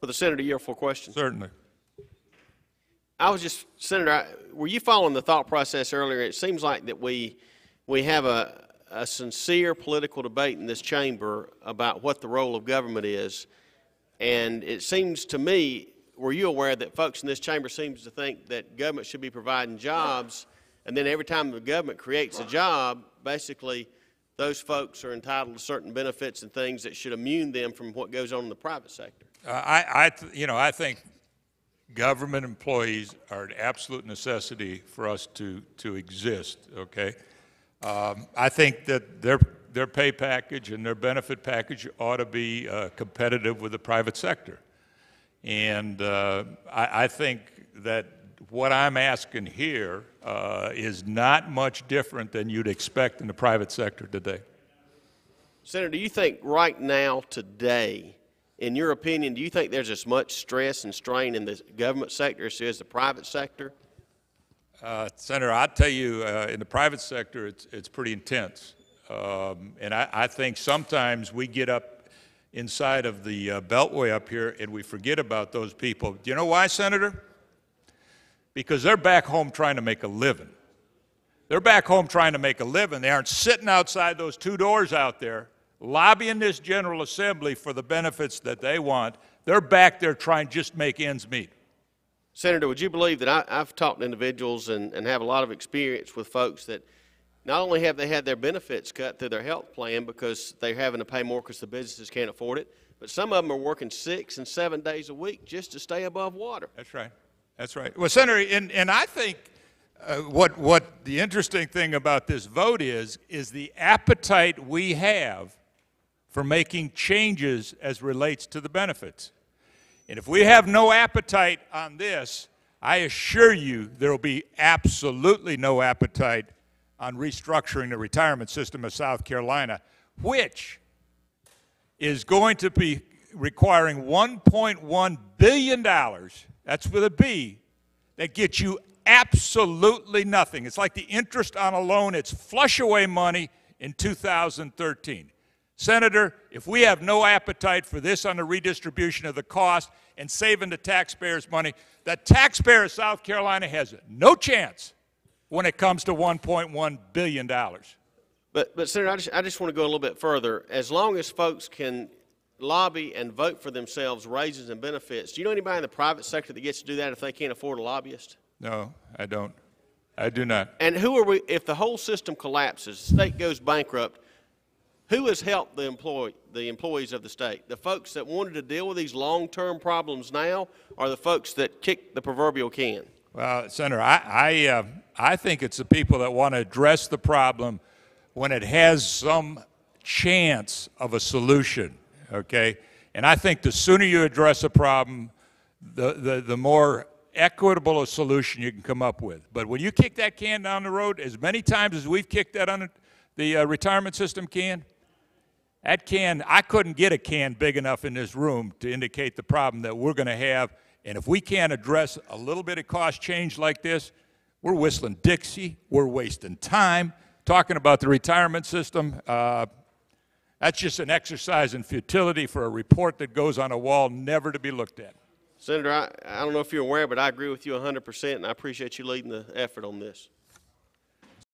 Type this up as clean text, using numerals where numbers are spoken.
For the Senator, your full question. Certainly. I was just, Senator, were you following the thought process earlier? It seems like that we have a sincere political debate in this chamber about what the role of government is. And it seems to me, were you aware that folks in this chamber seems to think that government should be providing jobs, and then every time the government creates a job, basically those folks are entitled to certain benefits and things that should immune them from what goes on in the private sector? I think government employees are an absolute necessity for us to exist, okay? I think that their pay package and their benefit package ought to be competitive with the private sector. And I think that what I'm asking here is not much different than you'd expect in the private sector today. Senator, do you think right now, today, in your opinion, do you think there's as much stress and strain in the government sector as there is the private sector? Senator, I'll tell you, in the private sector, it's pretty intense. And I think sometimes we get up inside of the beltway up here and we forget about those people. Do you know why, Senator? Because they're back home trying to make a living. They're back home trying to make a living. They aren't sitting outside those two doors out there lobbying this General Assembly for the benefits that they want. They're back there trying to just make ends meet. Senator, would you believe that I've talked to individuals and have a lot of experience with folks that not only have they had their benefits cut through their health plan because they're having to pay more because the businesses can't afford it, but some of them are working 6 and 7 days a week just to stay above water. That's right. That's right. Well, Senator, and I think what the interesting thing about this vote is the appetite we have for making changes as relates to the benefits. And if we have no appetite on this, I assure you there will be absolutely no appetite on restructuring the retirement system of South Carolina, which is going to be requiring $1.1 billion, that's with a B, that gets you absolutely nothing. It's like the interest on a loan. It's flush away money in 2013. Senator, if we have no appetite for this on the redistribution of the cost and saving the taxpayers' money, the taxpayer of South Carolina has no chance when it comes to $1.1 billion. But Senator, I just want to go a little bit further. As long as folks can lobby and vote for themselves raises and benefits, do you know anybody in the private sector that gets to do that if they can't afford a lobbyist? No, I don't. I do not. And who are we, if the whole system collapses, the state goes bankrupt, who has helped the employees of the state? The folks that wanted to deal with these long-term problems now, or the folks that kicked the proverbial can? Well, Senator, I think it's the people that want to address the problem when it has some chance of a solution, okay? And I think the sooner you address a problem, the more equitable a solution you can come up with. But when you kick that can down the road, as many times as we've kicked that on the retirement system can, that can, I couldn't get a can big enough in this room to indicate the problem that we're going to have. And if we can't address a little bit of cost change like this, we're whistling Dixie, we're wasting time talking about the retirement system. That's just an exercise in futility for a report that goes on a wall never to be looked at. Senator, I don't know if you're aware, but I agree with you 100%, and I appreciate you leading the effort on this.